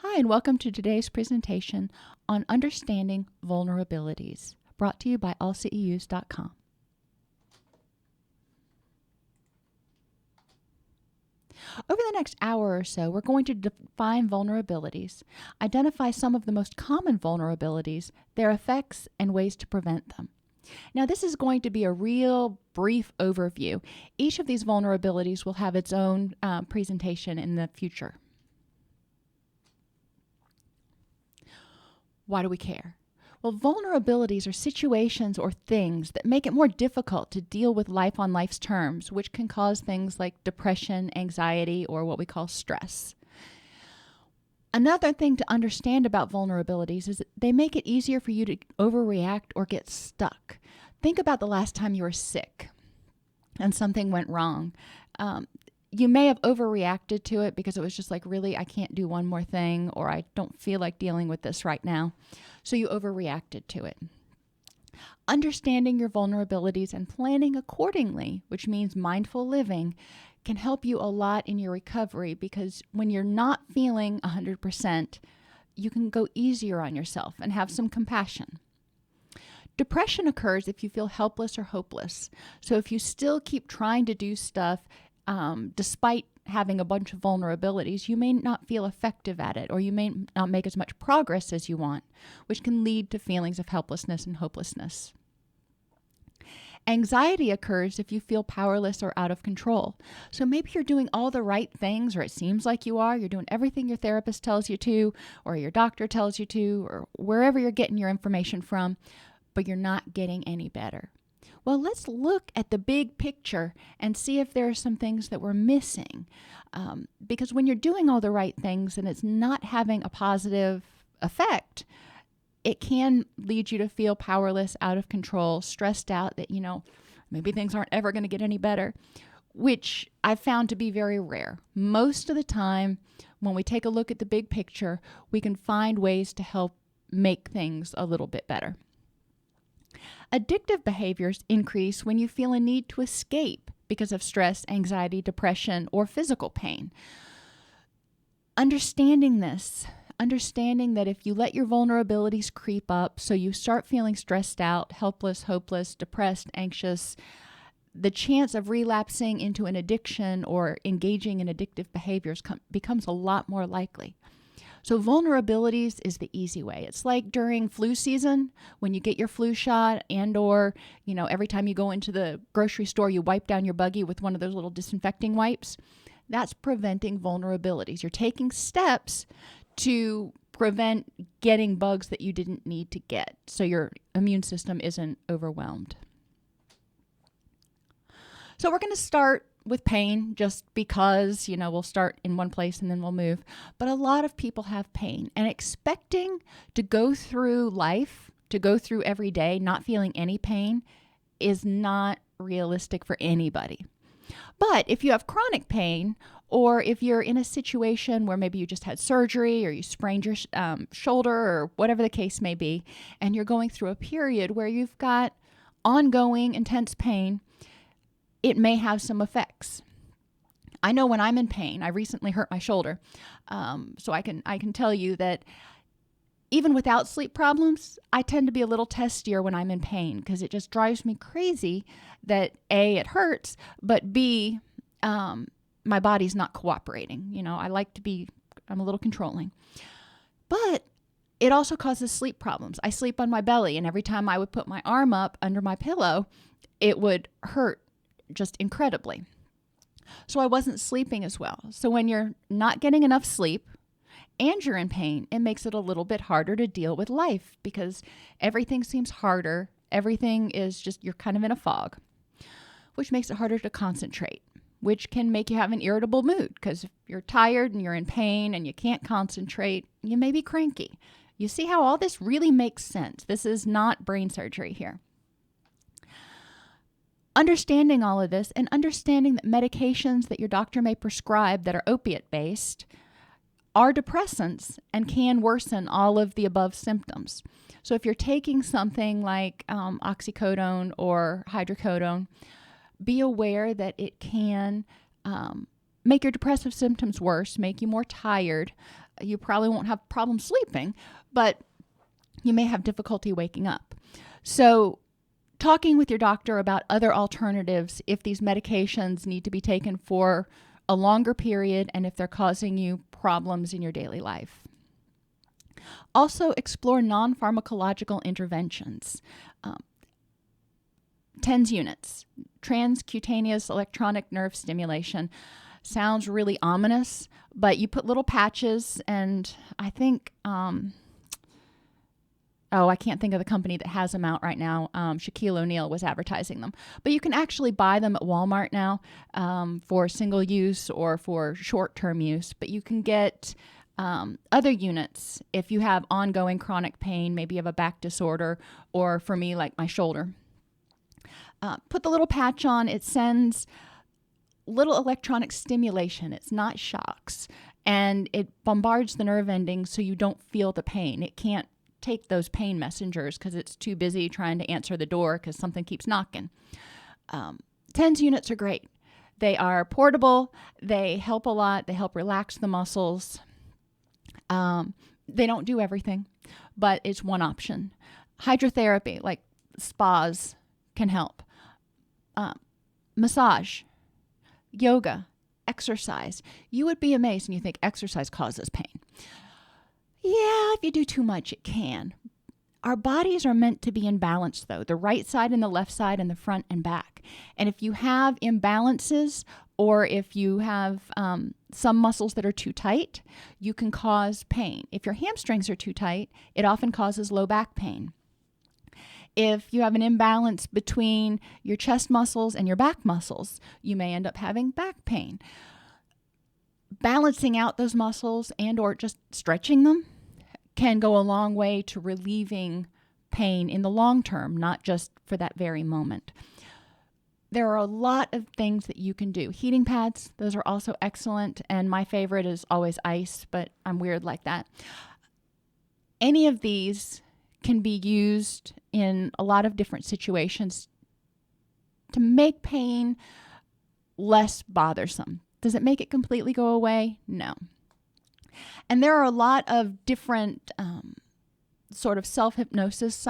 Hi, and welcome to today's presentation on understanding vulnerabilities, brought to you by AllCEUs.com. Over the next hour or so, we're going to define vulnerabilities, identify some of the most common vulnerabilities, their effects, and ways to prevent them. Now, this is going to be a real brief overview. Each of these vulnerabilities will have its own presentation in the future. Why do we care? Well, vulnerabilities are situations or things that make it more difficult to deal with life on life's terms, which can cause things like depression, anxiety, or what we call stress. Another thing to understand about vulnerabilities is that they make it easier for you to overreact or get stuck. Think about the last time you were sick and something went wrong. You may have overreacted to it because it was just like, really, I can't do one more thing, or I don't feel like dealing with this right now. So you overreacted to it. Understanding your vulnerabilities and planning accordingly, which means mindful living, can help you a lot in your recovery, because when you're not feeling 100%, you can go easier on yourself and have some compassion. Depression occurs if you feel helpless or hopeless. So if you still keep trying to do stuff, despite having a bunch of vulnerabilities, you may not feel effective at it, or you may not make as much progress as you want, which can lead to feelings of helplessness and hopelessness. Anxiety occurs if you feel powerless or out of control. So maybe you're doing all the right things, or it seems like you are. You're doing everything your therapist tells you to, or your doctor tells you to, or wherever you're getting your information from, but you're not getting any better. Well, let's look at the big picture and see if there are some things that we're missing. Because when you're doing all the right things and it's not having a positive effect, it can lead you to feel powerless, out of control, stressed out that, maybe things aren't ever going to get any better, which I've found to be very rare. Most of the time, when we take a look at the big picture, we can find ways to help make things a little bit better. Addictive behaviors increase when you feel a need to escape because of stress, anxiety, depression, or physical pain. Understanding this, understanding that if you let your vulnerabilities creep up, so you start feeling stressed out, helpless, hopeless, depressed, anxious, the chance of relapsing into an addiction or engaging in addictive behaviors becomes a lot more likely. So vulnerabilities is the easy way. It's like during flu season when you get your flu shot, and or, every time you go into the grocery store, you wipe down your buggy with one of those little disinfecting wipes. That's preventing vulnerabilities. You're taking steps to prevent getting bugs that you didn't need to get, so your immune system isn't overwhelmed. So we're going to start with pain just because, we'll start in one place and then we'll move. But a lot of people have pain, and expecting to go through life, to go through every day not feeling any pain is not realistic for anybody. But if you have chronic pain, or if you're in a situation where maybe you just had surgery or you sprained your shoulder or whatever the case may be, and you're going through a period where you've got ongoing intense pain, it may have some effects. I know when I'm in pain, I recently hurt my shoulder, so I can tell you that even without sleep problems, I tend to be a little testier when I'm in pain, because it just drives me crazy that A, it hurts, but B, my body's not cooperating. I'm a little controlling. But it also causes sleep problems. I sleep on my belly, and every time I would put my arm up under my pillow, it would hurt just incredibly. So I wasn't sleeping as well. So when you're not getting enough sleep and you're in pain, it makes it a little bit harder to deal with life, because everything seems harder. Everything is just, you're kind of in a fog, which makes it harder to concentrate, which can make you have an irritable mood, because if you're tired and you're in pain and you can't concentrate, you may be cranky. You see how all this really makes sense? This is not brain surgery here. Understanding all of this, and understanding that medications that your doctor may prescribe that are opiate-based are depressants and can worsen all of the above symptoms. So if you're taking something like oxycodone or hydrocodone, be aware that it can make your depressive symptoms worse, make you more tired, You probably won't have problems sleeping, but you may have difficulty waking up. So talking with your doctor about other alternatives if these medications need to be taken for a longer period and if they're causing you problems in your daily life. Also, explore non-pharmacological interventions. TENS units, transcutaneous electronic nerve stimulation. Sounds really ominous, but you put little patches, and I think, I can't think of the company that has them out right now. Shaquille O'Neal was advertising them. But you can actually buy them at Walmart now for single use or for short-term use. But you can get other units if you have ongoing chronic pain, maybe you have a back disorder, or for me, like my shoulder. Put the little patch on. It sends little electronic stimulation. It's not shocks. And it bombards the nerve endings so you don't feel the pain. It can't take those pain messengers because it's too busy trying to answer the door because something keeps knocking. TENS units are great. They are portable. They help a lot. They help relax the muscles. They don't do everything, but it's one option. Hydrotherapy, like spas, can help. Massage, yoga, exercise. You would be amazed and you think exercise causes pain. Yeah, if you do too much, it can. Our bodies are meant to be in balance, though, the right side and the left side and the front and back. And if you have imbalances or if you have some muscles that are too tight, you can cause pain. If your hamstrings are too tight, it often causes low back pain. If you have an imbalance between your chest muscles and your back muscles, you may end up having back pain. Balancing out those muscles and or just stretching them can go a long way to relieving pain in the long term, not just for that very moment. There are a lot of things that you can do. Heating pads, those are also excellent. And my favorite is always ice, but I'm weird like that. Any of these can be used in a lot of different situations to make pain less bothersome. Does it make it completely go away? No. And there are a lot of different sort of self-hypnosis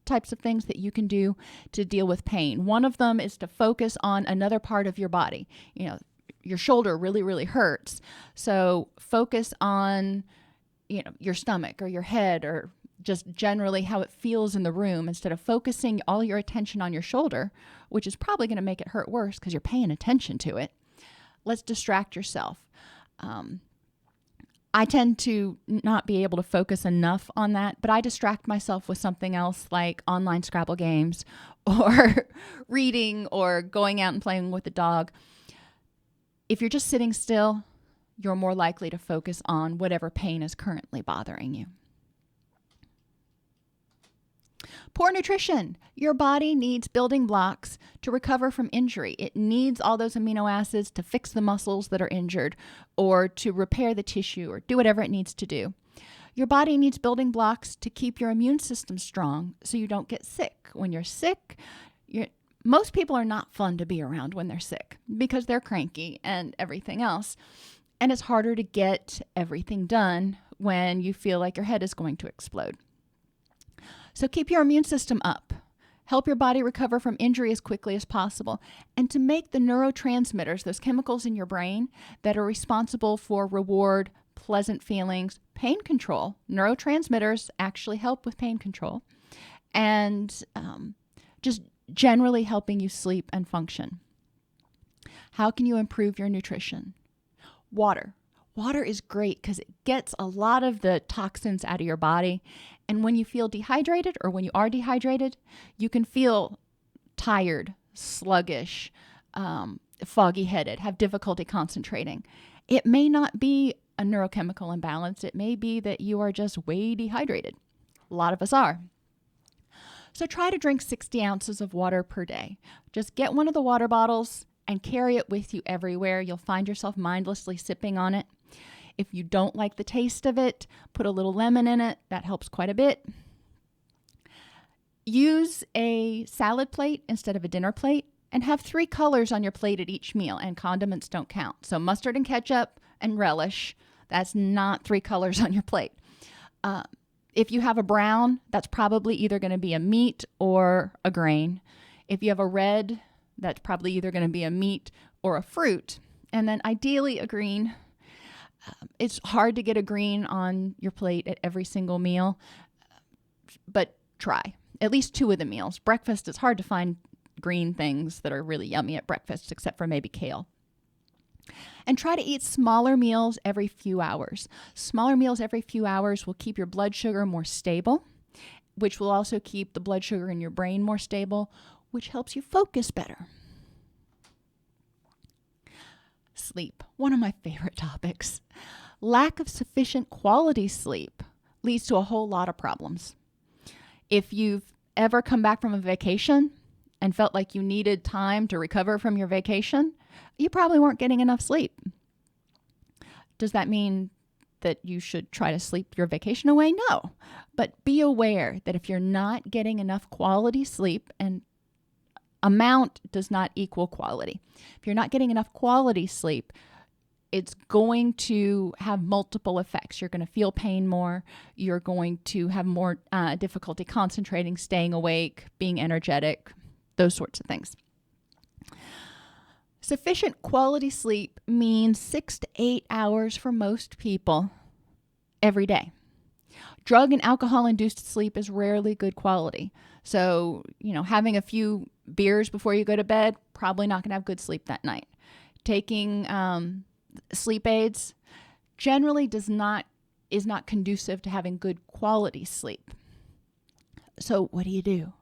types of things that you can do to deal with pain. One of them is to focus on another part of your body. You know, your shoulder really, really hurts. So focus on, your stomach or your head or just generally how it feels in the room instead of focusing all your attention on your shoulder, which is probably going to make it hurt worse because you're paying attention to it. Let's distract yourself. I tend to not be able to focus enough on that, but I distract myself with something else like online Scrabble games or reading or going out and playing with the dog. If you're just sitting still, you're more likely to focus on whatever pain is currently bothering you. Poor nutrition. Your body needs building blocks to recover from injury. It needs all those amino acids to fix the muscles that are injured or to repair the tissue or do whatever it needs to do. Your body needs building blocks to keep your immune system strong so you don't get sick. When you're sick, most people are not fun to be around when they're sick because they're cranky and everything else. And it's harder to get everything done when you feel like your head is going to explode. So keep your immune system up. Help your body recover from injury as quickly as possible. And to make the neurotransmitters, those chemicals in your brain that are responsible for reward, pleasant feelings, pain control. Neurotransmitters actually help with pain control. And just generally helping you sleep and function. How can you improve your nutrition? Water. Water is great because it gets a lot of the toxins out of your body. And when you feel dehydrated or when you are dehydrated, you can feel tired, sluggish, foggy-headed, have difficulty concentrating. It may not be a neurochemical imbalance. It may be that you are just way dehydrated. A lot of us are. So try to drink 60 ounces of water per day. Just get one of the water bottles and carry it with you everywhere. You'll find yourself mindlessly sipping on it. If you don't like the taste of it, put a little lemon in it. That helps quite a bit. Use a salad plate instead of a dinner plate and have 3 colors on your plate at each meal, and condiments don't count. So mustard and ketchup and relish, That's not 3 colors on your plate. If you have a brown, that's probably either going to be a meat or a grain. If you have a red, that's probably either going to be a meat or a fruit. And then ideally a green. It's hard to get a green on your plate at every single meal, but try. At least 2 of the meals. Breakfast, it's hard to find green things that are really yummy at breakfast, except for maybe kale. And try to eat smaller meals every few hours. Smaller meals every few hours will keep your blood sugar more stable, which will also keep the blood sugar in your brain more stable, which helps you focus better. Sleep, one of my favorite topics. Lack of sufficient quality sleep leads to a whole lot of problems. If you've ever come back from a vacation and felt like you needed time to recover from your vacation, you probably weren't getting enough sleep. Does that mean that you should try to sleep your vacation away? No. But be aware that if you're not getting enough quality sleep, and amount does not equal quality. If you're not getting enough quality sleep, it's going to have multiple effects. You're going to feel pain more. You're going to have more difficulty concentrating, staying awake, being energetic, those sorts of things. Sufficient quality sleep means 6 to 8 hours for most people every day. Drug and alcohol-induced sleep is rarely good quality. So, having a few beers before you go to bed, probably not going to have good sleep that night. Taking sleep aids generally is not conducive to having good quality sleep. So what do?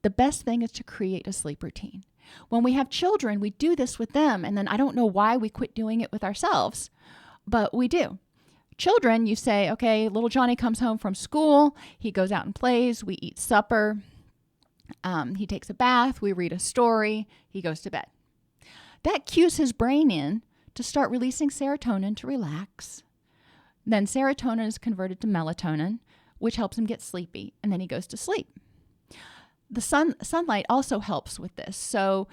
The best thing is to create a sleep routine. When we have children, we do this with them, and then I don't know why we quit doing it with ourselves, but we do. Children, you say, okay, little Johnny comes home from school, he goes out and plays, we eat supper, he takes a bath, we read a story, he goes to bed. That cues his brain in to start releasing serotonin to relax. Then serotonin is converted to melatonin, which helps him get sleepy, and then he goes to sleep. The sunlight also helps with this. So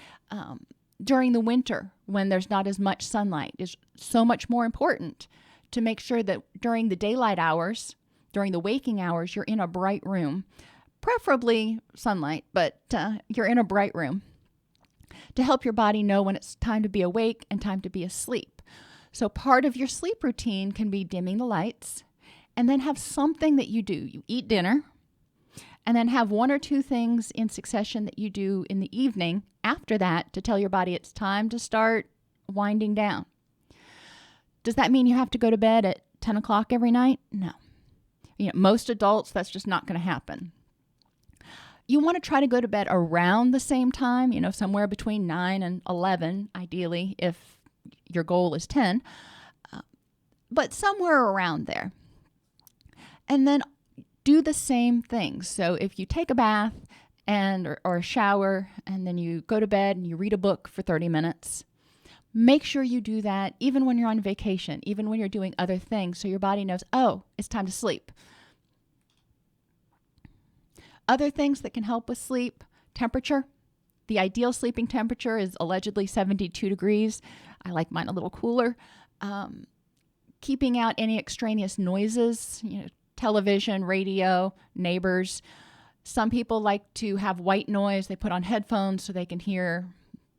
during the winter, when there's not as much sunlight, is so much more important to make sure that during the daylight hours, during the waking hours, you're in a bright room, preferably sunlight, but you're in a bright room to help your body know when it's time to be awake and time to be asleep. So part of your sleep routine can be dimming the lights, and then have something that you do. You eat dinner, and then have 1 or 2 things in succession that you do in the evening after that to tell your body it's time to start winding down. Does that mean you have to go to bed at 10 o'clock every night? No. Most adults, that's just not going to happen. You want to try to go to bed around the same time, somewhere between 9 and 11, ideally, if your goal is 10, but somewhere around there. And then do the same thing. So if you take a bath or a shower, and then you go to bed and you read a book for 30 minutes, make sure you do that even when you're on vacation, even when you're doing other things, so your body knows, oh, it's time to sleep. Other things that can help with sleep: temperature. The ideal sleeping temperature is allegedly 72 degrees. I like mine a little cooler. Keeping out any extraneous noises, television, radio, neighbors. Some people like to have white noise. They put on headphones so they can hear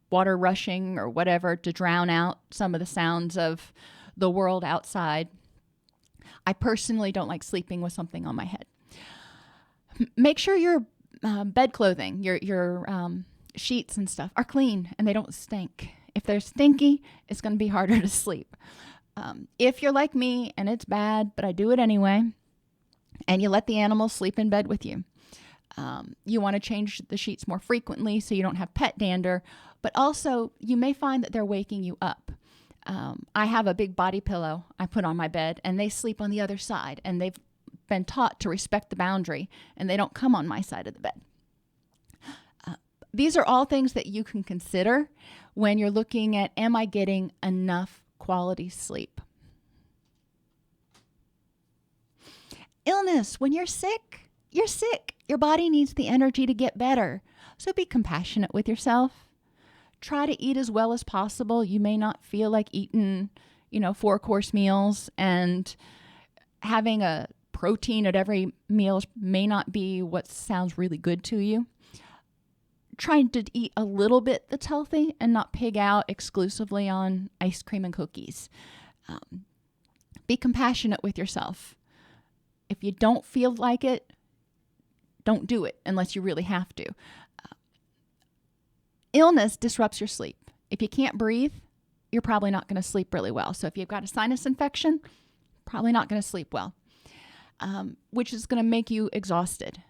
water rushing or whatever to drown out some of the sounds of the world outside. I personally don't like sleeping with something on my head. Make sure your bed clothing, your sheets and stuff are clean and they don't stink. If they're stinky, it's going to be harder to sleep. If you're like me and it's bad, but I do it anyway, and you let the animals sleep in bed with you. You want to change the sheets more frequently so you don't have pet dander, but also you may find that they're waking you up. I have a big body pillow I put on my bed, and they sleep on the other side, and they've been taught to respect the boundary, and they don't come on my side of the bed. These are all things that you can consider when you're looking at, am I getting enough quality sleep? Illness. When you're sick, you're sick. Your body needs the energy to get better. So be compassionate with yourself. Try to eat as well as possible. You may not feel like eating, 4-course meals, and having a protein at every meal may not be what sounds really good to you. Trying to eat a little bit that's healthy and not pig out exclusively on ice cream and cookies. Be compassionate with yourself. If you don't feel like it, don't do it unless you really have to. Illness disrupts your sleep. If you can't breathe, you're probably not going to sleep really well. So if you've got a sinus infection, probably not going to sleep well, which is going to make you exhausted.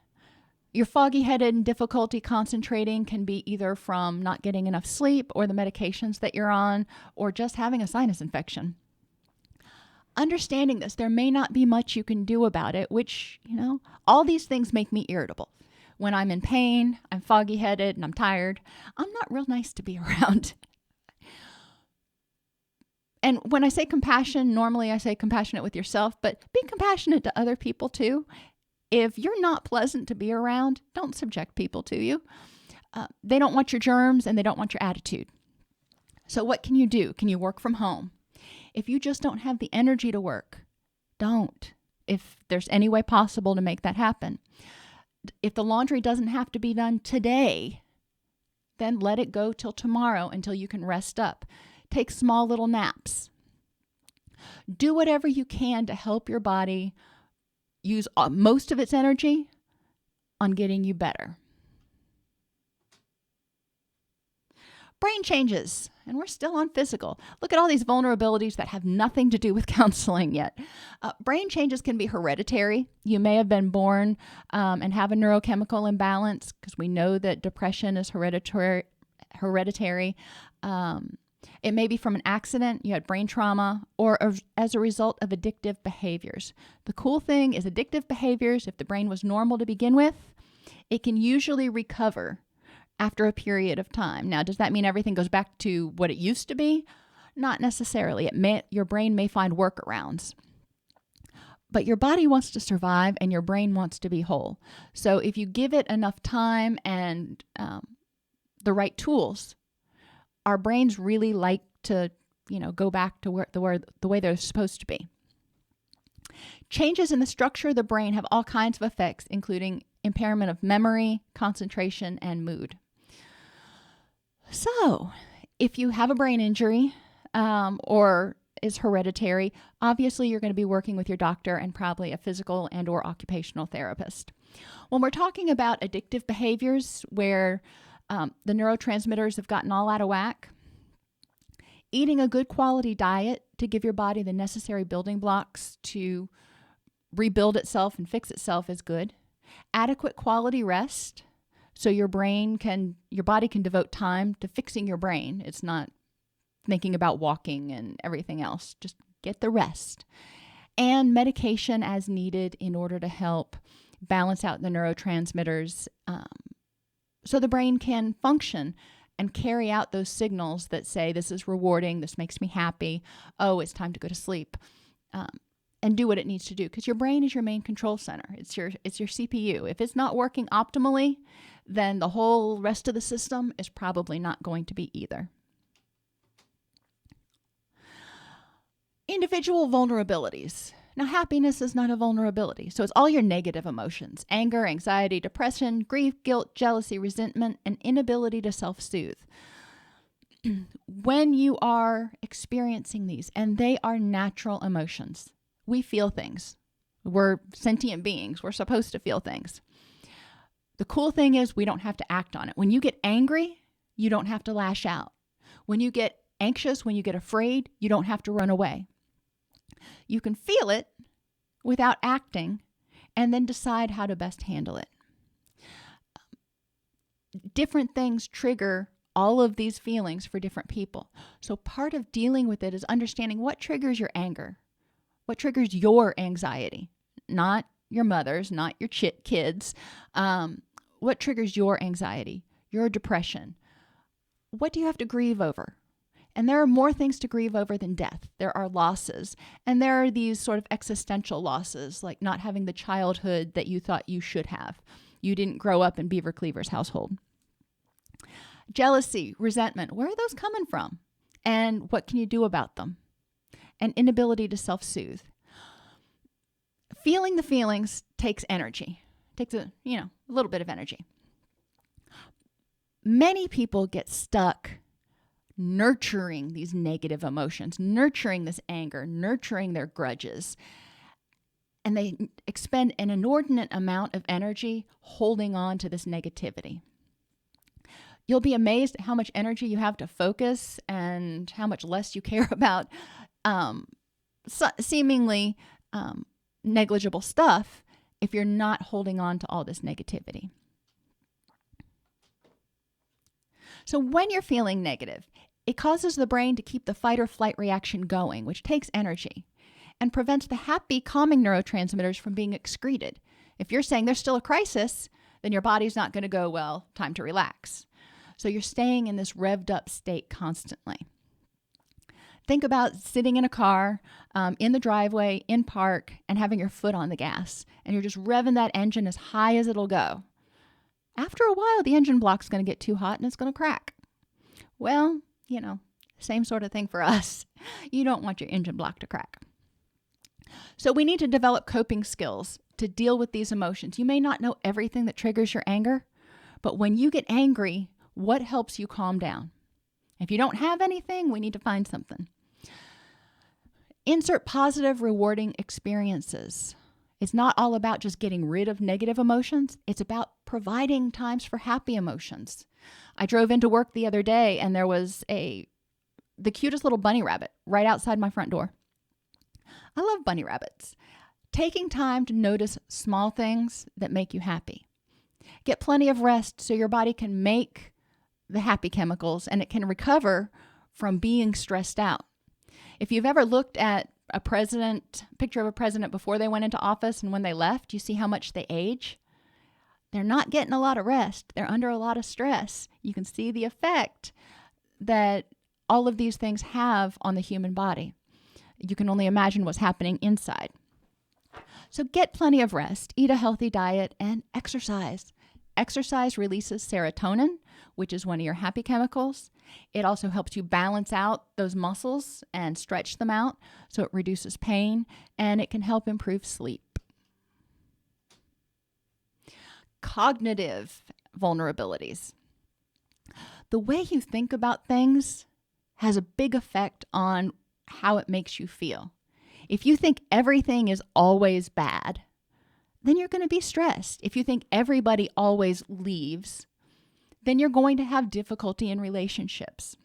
You're foggy-headed and difficulty concentrating can be either from not getting enough sleep or the medications that you're on or just having a sinus infection. Understanding this, there may not be much you can do about it, which, all these things make me irritable. When I'm in pain, I'm foggy-headed, and I'm tired, I'm not real nice to be around. And when I say compassion, normally I say compassionate with yourself, but be compassionate to other people too. If you're not pleasant to be around, don't subject people to you. They don't want your germs and they don't want your attitude. So what can you do? Can you work from home? If you just don't have the energy to work, don't. If there's any way possible to make that happen. If the laundry doesn't have to be done today, then let it go till tomorrow until you can rest up. Take small little naps. Do whatever you can to help your body use most of its energy on getting you better. Brain changes, and we're still on physical. Look at all these vulnerabilities that have nothing to do with counseling yet. Brain changes can be hereditary. You may have been born and have a neurochemical imbalance, because we know that depression is hereditary. It may be from an accident, you had brain trauma, or as a result of addictive behaviors. The cool thing is addictive behaviors, if the brain was normal to begin with, it can usually recover after a period of time. Now, does that mean everything goes back to what it used to be? Not necessarily. Your brain may find workarounds. But your body wants to survive and your brain wants to be whole. So if you give it enough time and the right tools, our brains really like to, go back to the way they're supposed to be. Changes in the structure of the brain have all kinds of effects, including impairment of memory, concentration, and mood. So, if you have a brain injury or is hereditary, obviously you're going to be working with your doctor and probably a physical and or occupational therapist. When we're talking about addictive behaviors where the neurotransmitters have gotten all out of whack, eating a good quality diet to give your body the necessary building blocks to rebuild itself and fix itself is good. Adequate quality rest, so your body can devote time to fixing your brain. It's not thinking about walking and everything else. Just get the rest. And medication as needed in order to help balance out the neurotransmitters so the brain can function and carry out those signals that say, this is rewarding, this makes me happy, oh, it's time to go to sleep, and do what it needs to do. Because your brain is your main control center. It's your CPU. If it's not working optimally, then the whole rest of the system is probably not going to be either. Individual vulnerabilities. Now, happiness is not a vulnerability. So it's all your negative emotions: anger, anxiety, depression, grief, guilt, jealousy, resentment, and inability to self-soothe. When you are experiencing these, and they are natural emotions, we feel things. We're sentient beings. We're supposed to feel things. The cool thing is we don't have to act on it. When you get angry, you don't have to lash out. When you get anxious, when you get afraid, you don't have to run away. You can feel it without acting and then decide how to best handle it. Different things trigger all of these feelings for different people. So part of dealing with it is understanding what triggers your anger, what triggers your anxiety, not your mother's, not your kids. What triggers your anxiety, your depression? What do you have to grieve over? And there are more things to grieve over than death. There are losses. And there are these sort of existential losses, like not having the childhood that you thought you should have. You didn't grow up in Beaver Cleaver's household. Jealousy, resentment, where are those coming from? And what can you do about them? and inability to self-soothe. Feeling the feelings takes energy, takes a little bit of energy. Many people get stuck nurturing these negative emotions, nurturing this anger, nurturing their grudges. And they expend an inordinate amount of energy holding on to this negativity. You'll be amazed at how much energy you have to focus and how much less you care about seemingly negligible stuff if you're not holding on to all this negativity. So when you're feeling negative, it causes the brain to keep the fight or flight reaction going, which takes energy, and prevents the happy, calming neurotransmitters from being excreted. If you're saying there's still a crisis, then your body's not going to go, well, time to relax. So you're staying in this revved up state constantly. Think about sitting in a car, in the driveway, in park, and having your foot on the gas, and you're just revving that engine as high as it'll go. After a while, the engine block's going to get too hot and it's going to crack. Well, same sort of thing for us. You don't want your engine block to crack. So we need to develop coping skills to deal with these emotions. You may not know everything that triggers your anger, but when you get angry, what helps you calm down? If you don't have anything, we need to find something. Insert positive, rewarding experiences. It's not all about just getting rid of negative emotions. It's about providing times for happy emotions. I drove into work the other day and there was the cutest little bunny rabbit right outside my front door. I love bunny rabbits. Taking time to notice small things that make you happy. Get plenty of rest so your body can make the happy chemicals and it can recover from being stressed out. If you've ever looked at a picture of a president before they went into office and when they left, you see how much they age. They're not getting a lot of rest. They're under a lot of stress. You can see the effect that all of these things have on the human body. You can only imagine what's happening inside. So get plenty of rest, eat a healthy diet, and exercise. Exercise releases serotonin, which is one of your happy chemicals. It also helps you balance out those muscles and stretch them out, so it reduces pain, and it can help improve sleep. Cognitive vulnerabilities. The way you think about things has a big effect on how it makes you feel. If you think everything is always bad, then you're going to be stressed. If you think everybody always leaves, then you're going to have difficulty in relationships.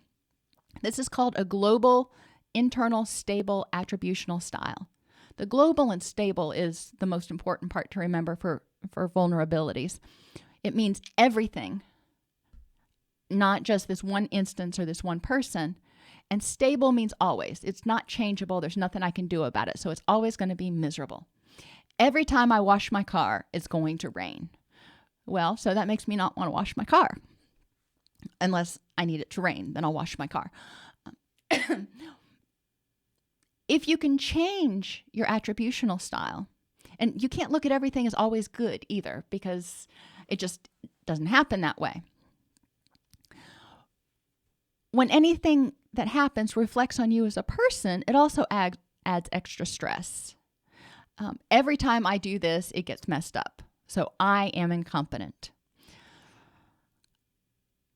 This is called a global, internal, stable attributional style. The global and stable is the most important part to remember for vulnerabilities. It means everything, not just this one instance or this one person. And stable means always. It's not changeable. There's nothing I can do about it. So it's always going to be miserable. Every time I wash my car, it's going to rain. Well, so that makes me not want to wash my car. Unless I need it to rain, then I'll wash my car. If you can change your attributional style, and you can't look at everything as always good either, because it just doesn't happen that way. When anything that happens reflects on you as a person, it also adds extra stress. Every time I do this, it gets messed up. So I am incompetent.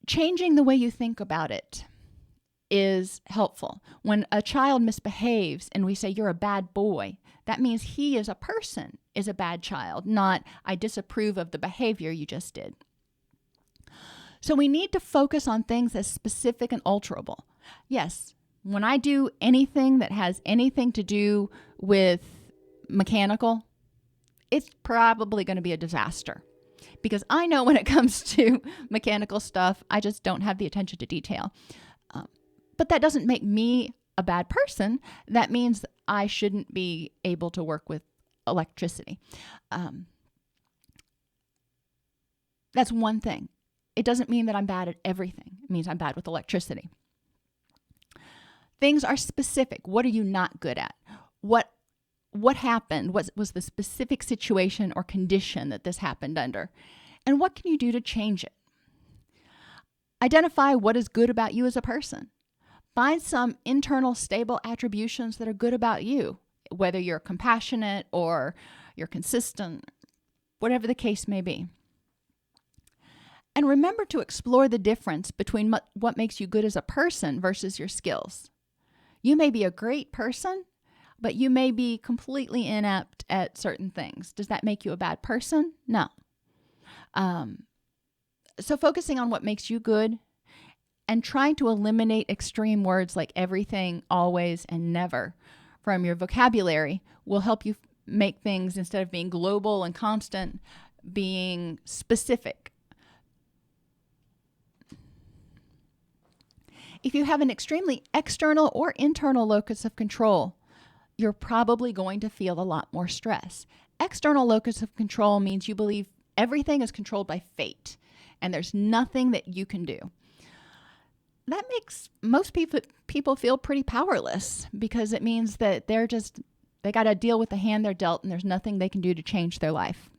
Changing the way you think about it is helpful. When a child misbehaves and we say, you're a bad boy, that means he as a person is a bad child, not I disapprove of the behavior you just did. So we need to focus on things as specific and alterable. Yes, when I do anything that has anything to do with mechanical, it's probably going to be a disaster. Because I know when it comes to mechanical stuff, I just don't have the attention to detail. But that doesn't make me a bad person. That means I shouldn't be able to work with electricity. That's one thing. It doesn't mean that I'm bad at everything. It means I'm bad with electricity. Things are specific. What are you not good at? What happened? What was the specific situation or condition that this happened under? And what can you do to change it? Identify what is good about you as a person. Find some internal stable attributions that are good about you, whether you're compassionate or you're consistent, whatever the case may be. And remember to explore the difference between what makes you good as a person versus your skills. You may be a great person, but you may be completely inept at certain things. Does that make you a bad person? No. So focusing on what makes you good and trying to eliminate extreme words like everything, always, and never from your vocabulary will help you make things, instead of being global and constant, being specific. If you have an extremely external or internal locus of control, you're probably going to feel a lot more stress. External locus of control means you believe everything is controlled by fate and there's nothing that you can do. That makes most people feel pretty powerless, because it means that they got to deal with the hand they're dealt and there's nothing they can do to change their life.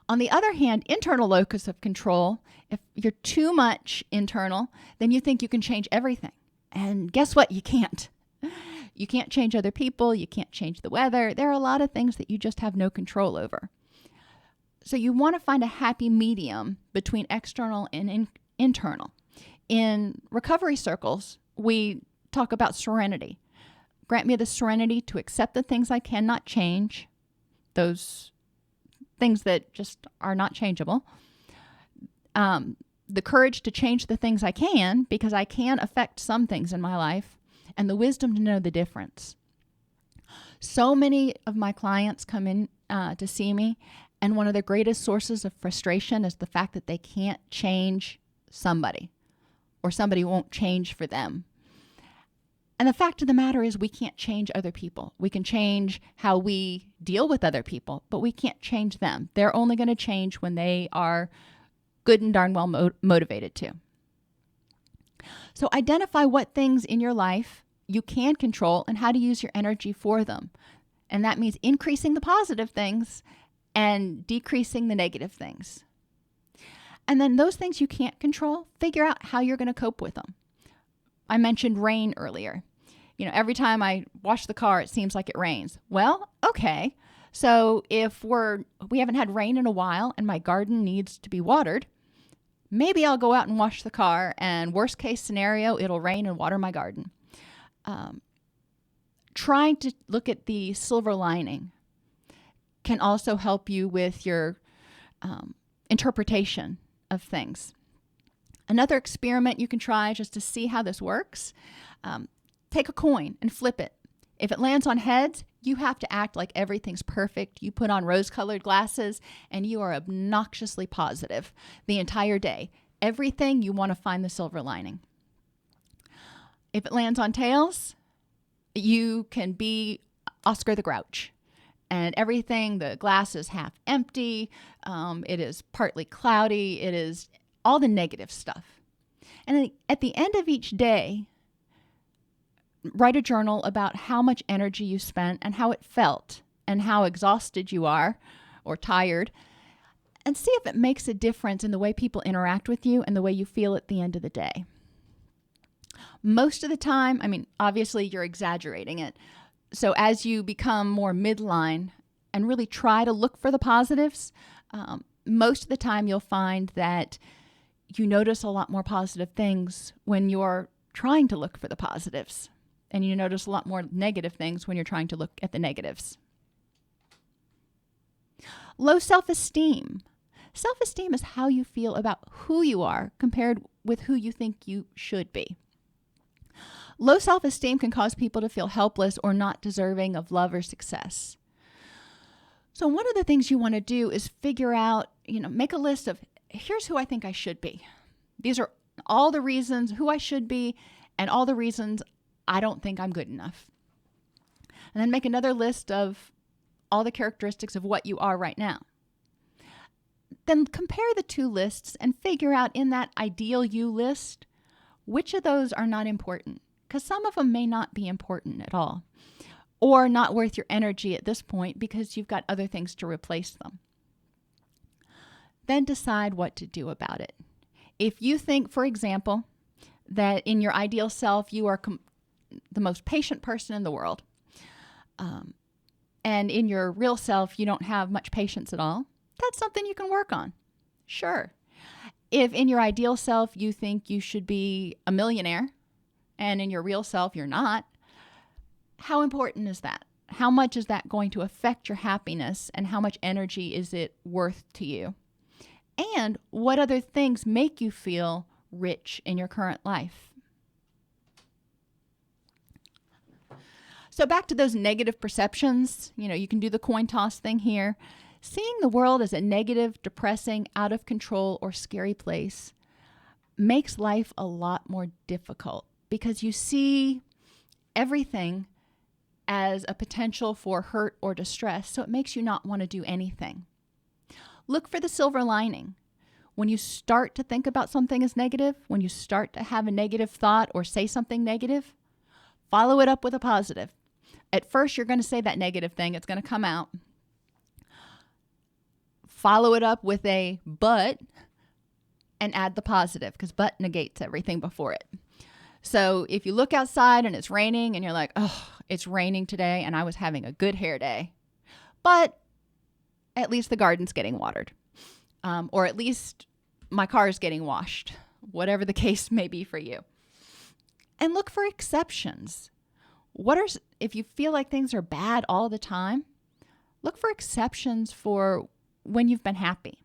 On the other hand, internal locus of control, if you're too much internal, then you think you can change everything. And guess what? You can't. You can't change other people. You can't change the weather. There are a lot of things that you just have no control over. So you want to find a happy medium between external and internal. In recovery circles, we talk about serenity. Grant me the serenity to accept the things I cannot change, those things that just are not changeable. The courage to change the things I can, because I can affect some things in my life, and the wisdom to know the difference. So many of my clients come in to see me, and one of the greatest sources of frustration is the fact that they can't change somebody, or somebody won't change for them. And the fact of the matter is, we can't change other people. We can change how we deal with other people, but we can't change them. They're only going to change when they are good and darn well motivated to. So identify what things in your life you can control and how to use your energy for them. And that means increasing the positive things and decreasing the negative things. And then those things you can't control, figure out how you're going to cope with them. I mentioned rain earlier. Every time I wash the car, it seems like it rains. Well, okay. So if we haven't had rain in a while and my garden needs to be watered, maybe I'll go out and wash the car, and worst case scenario, it'll rain and water my garden. Trying to look at the silver lining can also help you with your interpretation of things. Another experiment you can try just to see how this works, take a coin and flip it. If it lands on heads, you have to act like everything's perfect. You put on rose-colored glasses and you are obnoxiously positive the entire day. Everything, you want to find the silver lining. If it lands on tails, you can be Oscar the Grouch. And everything, the glass is half empty, it is partly cloudy, it is all the negative stuff. And at the end of each day, write a journal about how much energy you spent and how it felt and how exhausted you are or tired, and see if it makes a difference in the way people interact with you and the way you feel at the end of the day. Most of the time, obviously you're exaggerating it. So as you become more midline and really try to look for the positives, most of the time you'll find that you notice a lot more positive things when you're trying to look for the positives. And you notice a lot more negative things when you're trying to look at the negatives. Low self-esteem. Self-esteem is how you feel about who you are compared with who you think you should be. Low self-esteem can cause people to feel helpless or not deserving of love or success. So one of the things you want to do is figure out, make a list of, here's who I think I should be. These are all the reasons who I should be and all the reasons I don't think I'm good enough. And then make another list of all the characteristics of what you are right now. Then compare the two lists and figure out in that ideal you list, which of those are not important. Because some of them may not be important at all, or not worth your energy at this point because you've got other things to replace them. Then decide what to do about it. If you think, for example, that in your ideal self, you are the most patient person in the world. And in your real self, you don't have much patience at all. That's something you can work on. Sure. If in your ideal self, you think you should be a millionaire, and in your real self, you're not, how important is that? How much is that going to affect your happiness, and how much energy is it worth to you? And what other things make you feel rich in your current life? So back to those negative perceptions, you can do the coin toss thing here. Seeing the world as a negative, depressing, out of control, or scary place makes life a lot more difficult because you see everything as a potential for hurt or distress, so it makes you not want to do anything. Look for the silver lining. When you start to think about something as negative, when you start to have a negative thought or say something negative, follow it up with a positive. At first, you're going to say that negative thing. It's going to come out. Follow it up with a but and add the positive because but negates everything before it. So if you look outside and it's raining and you're like, oh, it's raining today and I was having a good hair day, but at least the garden's getting watered, or at least my car is getting washed, whatever the case may be for you. And look for exceptions. If you feel like things are bad all the time, look for exceptions for when you've been happy.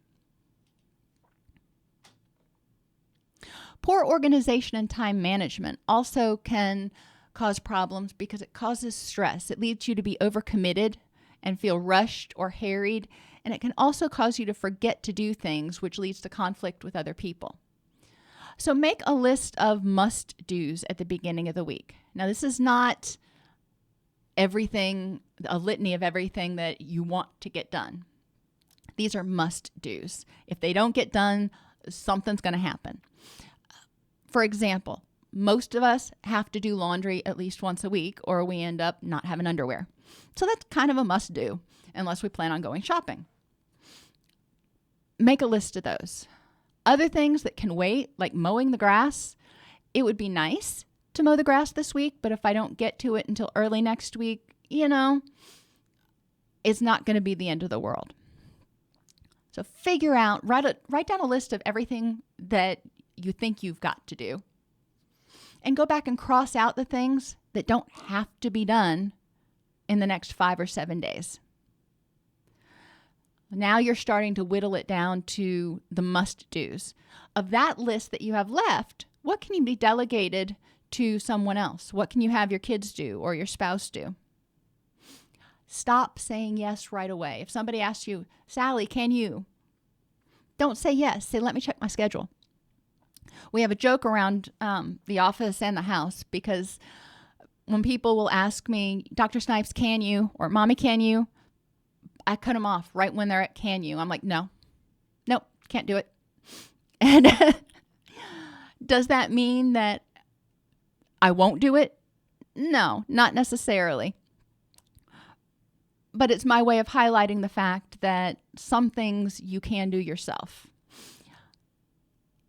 Poor organization and time management also can cause problems because it causes stress. It leads you to be overcommitted and feel rushed or harried, and it can also cause you to forget to do things, which leads to conflict with other people. So make a list of must-dos at the beginning of the week. Now, this is not everything, a litany of everything that you want to get done. These are must-dos. If they don't get done, something's going to happen. For example, most of us have to do laundry at least once a week, or we end up not having underwear. So that's kind of a must-do, unless we plan on going shopping. Make a list of those. Other things that can wait, like mowing the grass, it would be nice to mow the grass this week, but if I don't get to it until early next week, it's not going to be the end of the world. So figure out, write down a list of everything that you think you've got to do, and go back and cross out the things that don't have to be done in the next 5 or 7 days. Now you're starting to whittle it down to the must-dos. Of that list that you have left, what can you be delegated to someone else? What can you have your kids do or your spouse do? Stop saying yes right away. If somebody asks you, Sally, can you? Don't say yes. Say, let me check my schedule. We have a joke around the office and the house because when people will ask me, Dr. Snipes, can you? Or Mommy, can you? I cut them off right when they're at can you. I'm like, nope, can't do it. And does that mean that I won't do it? No, not necessarily. But it's my way of highlighting the fact that some things you can do yourself.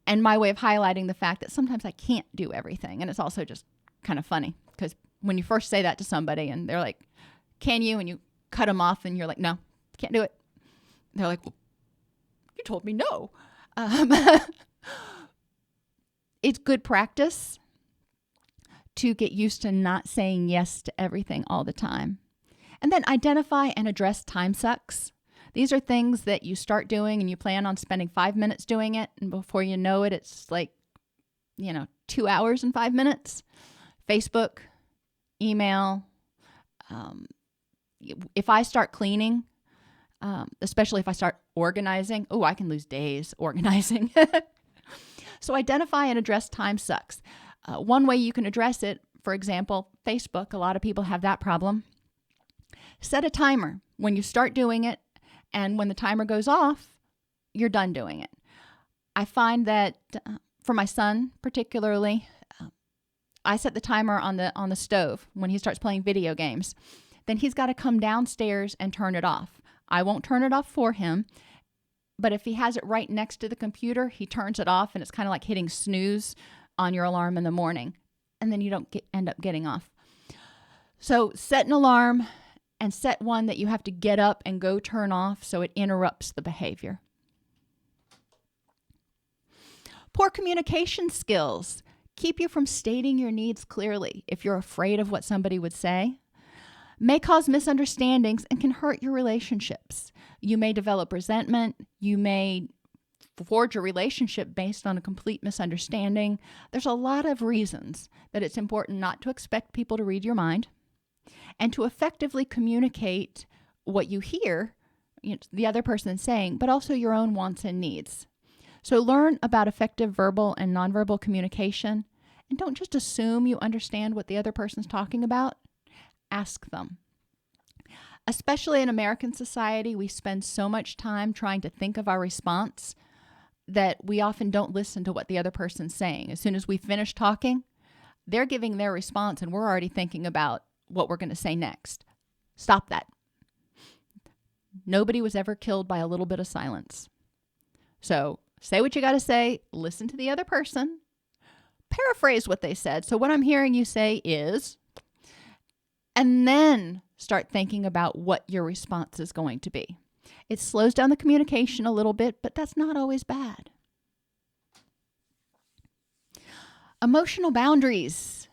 And my way of highlighting the fact that sometimes I can't do everything. And it's also just kind of funny because when you first say that to somebody and they're like, can you? And you cut them off and you're like, no, can't do it. They're like, well, you told me no. It's good practice to get used to not saying yes to everything all the time. And then identify and address time sucks. These are things that you start doing and you plan on spending 5 minutes doing it. And before you know it, it's like, 2 hours and 5 minutes. Facebook, email. If I start cleaning, especially if I start organizing, I can lose days organizing. So identify and address time sucks. One way you can address it, for example, Facebook, a lot of people have that problem. Set a timer when you start doing it, and when the timer goes off, you're done doing it. I find that for my son particularly, I set the timer on the stove when he starts playing video games. Then he's got to come downstairs and turn it off. I won't turn it off for him, but if he has it right next to the computer, he turns it off, and it's kind of like hitting snooze on your alarm in the morning, and then you don't end up getting off. So set an alarm and set one that you have to get up and go turn off so it interrupts the behavior. Poor communication skills keep you from stating your needs clearly if you're afraid of what somebody would say. May cause misunderstandings and can hurt your relationships. You may develop resentment. You may forge a relationship based on a complete misunderstanding. There's a lot of reasons that it's important not to expect people to read your mind and to effectively communicate what you hear the other person saying, but also your own wants and needs. So learn about effective verbal and nonverbal communication, and don't just assume you understand what the other person's talking about. Ask them. Especially in American society, we spend so much time trying to think of our response that we often don't listen to what the other person's saying. As soon as we finish talking, they're giving their response and we're already thinking about what we're going to say next. Stop that. Nobody was ever killed by a little bit of silence. So say what you got to say, listen to the other person, paraphrase what they said. So what I'm hearing you say is, and then start thinking about what your response is going to be. It slows down the communication a little bit, but that's not always bad. Emotional boundaries.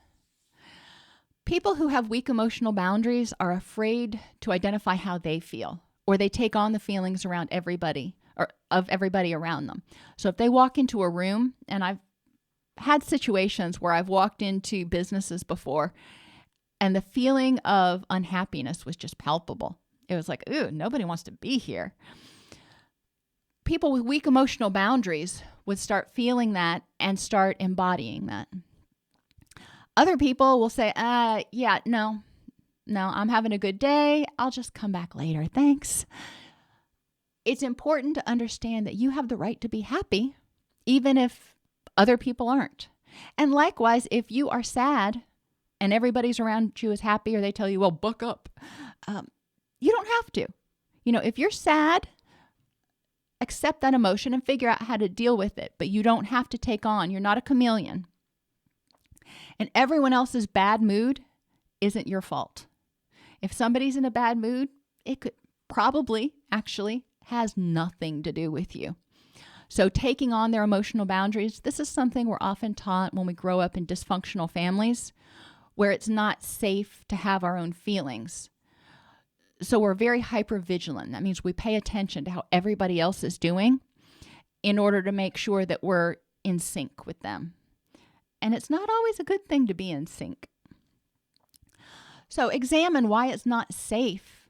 People who have weak emotional boundaries are afraid to identify how they feel, or they take on the feelings around everybody or of everybody around them. So if they walk into a room, and I've had situations where I've walked into businesses before, and the feeling of unhappiness was just palpable. It was like, ooh, nobody wants to be here. People with weak emotional boundaries would start feeling that and start embodying that. Other people will say, no, I'm having a good day. I'll just come back later. Thanks. It's important to understand that you have the right to be happy, even if other people aren't. And likewise, if you are sad and everybody's around you is happy, or they tell you, well, buck up, you don't have to. If you're sad, accept that emotion and figure out how to deal with it, but you don't have to take on. You're not a chameleon. And everyone else's bad mood isn't your fault. If somebody's in a bad mood, it could probably actually has nothing to do with you. So taking on their emotional boundaries, this is something we're often taught when we grow up in dysfunctional families where it's not safe to have our own feelings. So we're very hypervigilant. That means we pay attention to how everybody else is doing in order to make sure that we're in sync with them. And it's not always a good thing to be in sync. So examine why it's not safe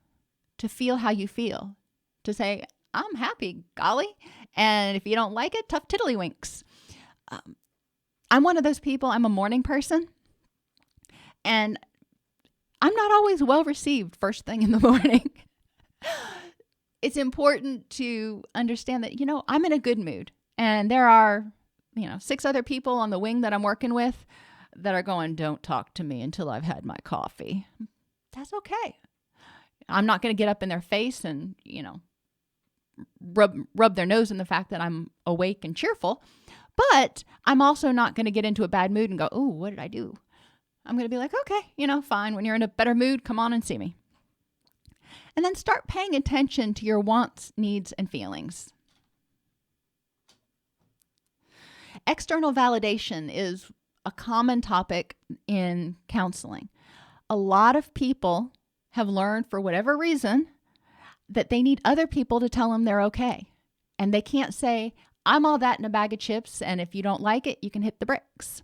to feel how you feel. To say, I'm happy, golly. And if you don't like it, tough tiddlywinks. I'm one of those people, I'm a morning person. And I'm not always well received first thing in the morning. It's important to understand that, I'm in a good mood. And there are, 6 other people on the wing that I'm working with that are going, don't talk to me until I've had my coffee. That's okay. I'm not going to get up in their face and, rub their nose in the fact that I'm awake and cheerful. But I'm also not going to get into a bad mood and go, oh, what did I do? I'm going to be like, okay, fine. When you're in a better mood, come on and see me. And then start paying attention to your wants, needs, and feelings. External validation is a common topic in counseling. A lot of people have learned, for whatever reason, that they need other people to tell them they're okay. And they can't say, I'm all that in a bag of chips, and if you don't like it, you can hit the bricks.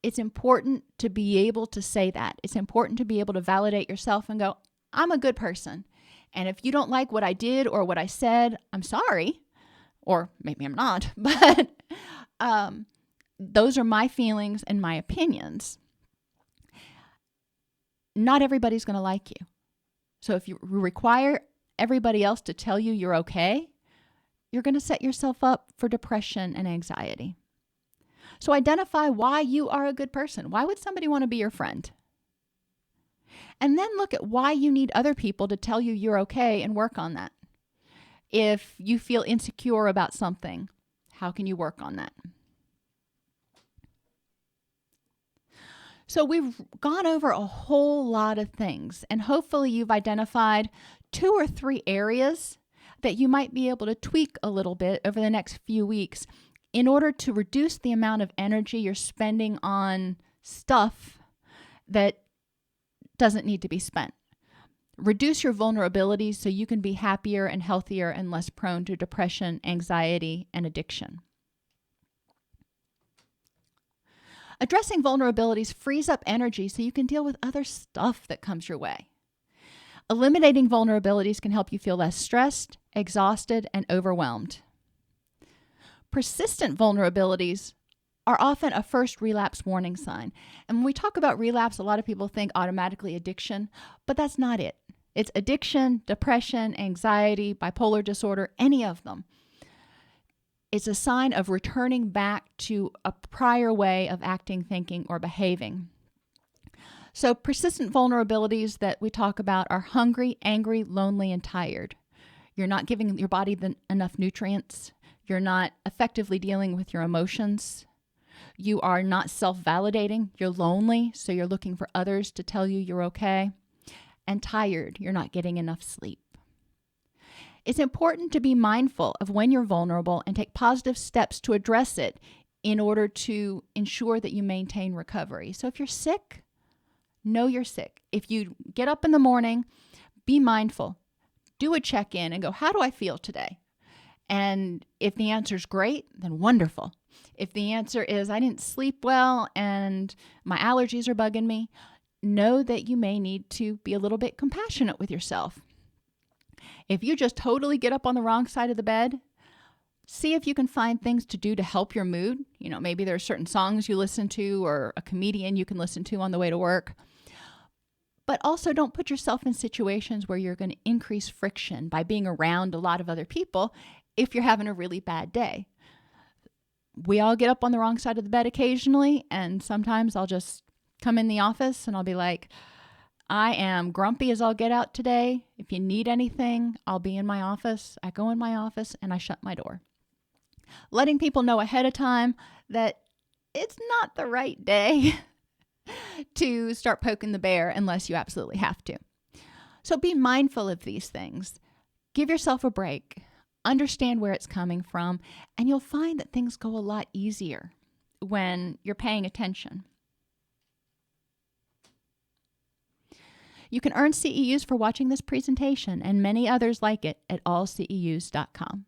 It's important to be able to say that. It's important to be able to validate yourself and go, I'm a good person. And if you don't like what I did or what I said, I'm sorry. Or maybe I'm not, but those are my feelings and my opinions. Not everybody's going to like you. So if you require everybody else to tell you you're okay, you're going to set yourself up for depression and anxiety. So identify why you are a good person. Why would somebody want to be your friend? And then look at why you need other people to tell you you're okay and work on that. If you feel insecure about something, how can you work on that? So we've gone over a whole lot of things, and hopefully you've identified 2 or 3 areas that you might be able to tweak a little bit over the next few weeks in order to reduce the amount of energy you're spending on stuff that doesn't need to be spent. Reduce your vulnerabilities so you can be happier and healthier and less prone to depression, anxiety, and addiction. Addressing vulnerabilities frees up energy so you can deal with other stuff that comes your way. Eliminating vulnerabilities can help you feel less stressed, exhausted, and overwhelmed. Persistent vulnerabilities are often a first relapse warning sign. And when we talk about relapse, a lot of people think automatically addiction, but that's not it. It's addiction, depression, anxiety, bipolar disorder, any of them. It's a sign of returning back to a prior way of acting, thinking, or behaving. So persistent vulnerabilities that we talk about are hungry, angry, lonely, and tired. You're not giving your body enough nutrients. You're not effectively dealing with your emotions. You are not self-validating. You're lonely, so you're looking for others to tell you you're okay. And tired, you're not getting enough sleep. It's important to be mindful of when you're vulnerable and take positive steps to address it in order to ensure that you maintain recovery. So if you're sick, know you're sick. If you get up in the morning, be mindful. Do a check-in and go, how do I feel today? And if the answer is great, then wonderful. If the answer is I didn't sleep well and my allergies are bugging me, know that you may need to be a little bit compassionate with yourself. If you just totally get up on the wrong side of the bed, see if you can find things to do to help your mood. You know, maybe there are certain songs you listen to or a comedian you can listen to on the way to work. But also don't put yourself in situations where you're going to increase friction by being around a lot of other people if you're having a really bad day. We all get up on the wrong side of the bed occasionally, and sometimes I'll just come in the office and I'll be like, I am grumpy as I'll get out today. If you need anything, I'll be in my office. I go in my office and I shut my door. Letting people know ahead of time that it's not the right day to start poking the bear unless you absolutely have to. So be mindful of these things. Give yourself a break. Understand where it's coming from, and you'll find that things go a lot easier when you're paying attention. You can earn CEUs for watching this presentation and many others like it at AllCEUs.com.